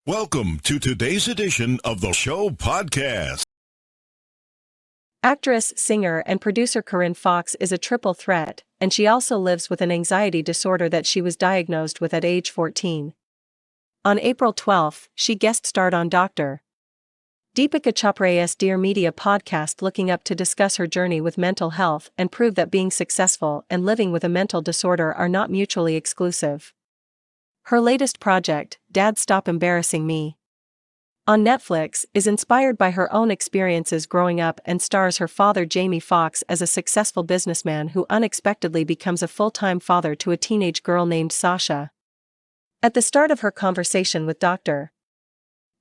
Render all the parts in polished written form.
Welcome to today's edition of the show podcast. Actress, singer, and producer Corinne Foxx is a triple threat, and she also lives with an anxiety disorder that she was diagnosed with at age 14. On April 12, she guest-starred on Dr. Deepika Chopra's Dear Media podcast looking up to discuss her journey with mental health and prove that being successful and living with a mental disorder are not mutually exclusive. Her latest project, Dad Stop Embarrassing Me, on Netflix, is inspired by her own experiences growing up and stars her father Jamie Foxx as a successful businessman who unexpectedly becomes a full-time father to a teenage girl named Sasha. At the start of her conversation with Dr.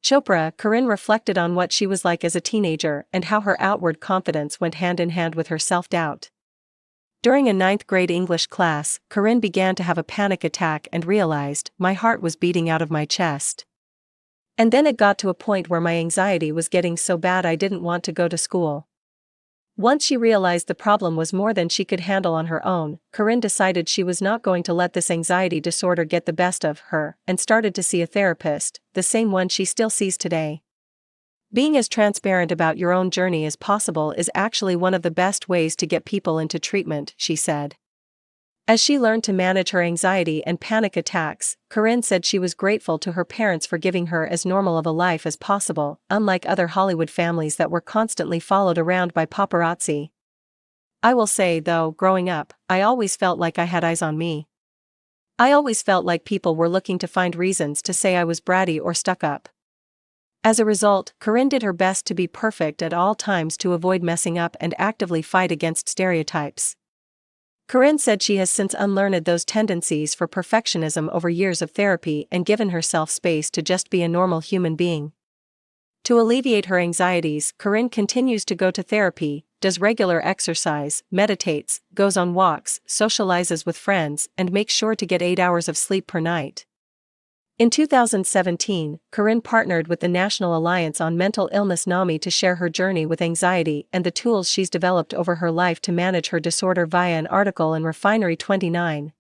Chopr, Corinne reflected on what she was like as a teenager and how her outward confidence went hand in hand with her self-doubt. During a 9th grade English class, Corinne began to have a panic attack and realized, my heart was beating out of my chest. And then it got to a point where my anxiety was getting so bad I didn't want to go to school. Once she realized the problem was more than she could handle on her own, Corinne decided she was not going to let this anxiety disorder get the best of her and started to see a therapist, the same one she still sees today. Being as transparent about your own journey as possible is actually one of the best ways to get people into treatment, she said. As she learned to manage her anxiety and panic attacks, Corinne said she was grateful to her parents for giving her as normal of a life as possible, unlike other Hollywood families that were constantly followed around by paparazzi. I will say, though, growing up, I always felt like I had eyes on me. I always felt like people were looking to find reasons to say I was bratty or stuck up. As a result, Corinne did her best to be perfect at all times to avoid messing up and actively fight against stereotypes. Corinne said she has since unlearned those tendencies for perfectionism over years of therapy and given herself space to just be a normal human being. To alleviate her anxieties, Corinne continues to go to therapy, does regular exercise, meditates, goes on walks, socializes with friends, and makes sure to get 8 hours of sleep per night. In 2017, Corinne partnered with the National Alliance on Mental Illness NAMI to share her journey with anxiety and the tools she's developed over her life to manage her disorder via an article in Refinery 29.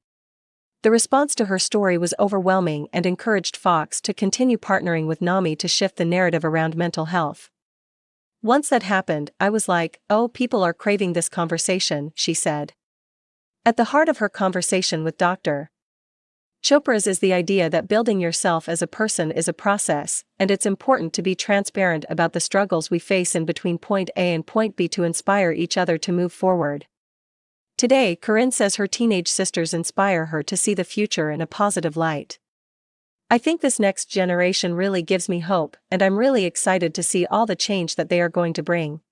The response to her story was overwhelming and encouraged Foxx to continue partnering with NAMI to shift the narrative around mental health. Once that happened, I was like, oh, people are craving this conversation, she said. At the heart of her conversation with Dr. Chopra's is the idea that building yourself as a person is a process, and it's important to be transparent about the struggles we face in between point A and point B to inspire each other to move forward. Today, Corinne says her teenage sisters inspire her to see the future in a positive light. I think this next generation really gives me hope, and I'm really excited to see all the change that they are going to bring.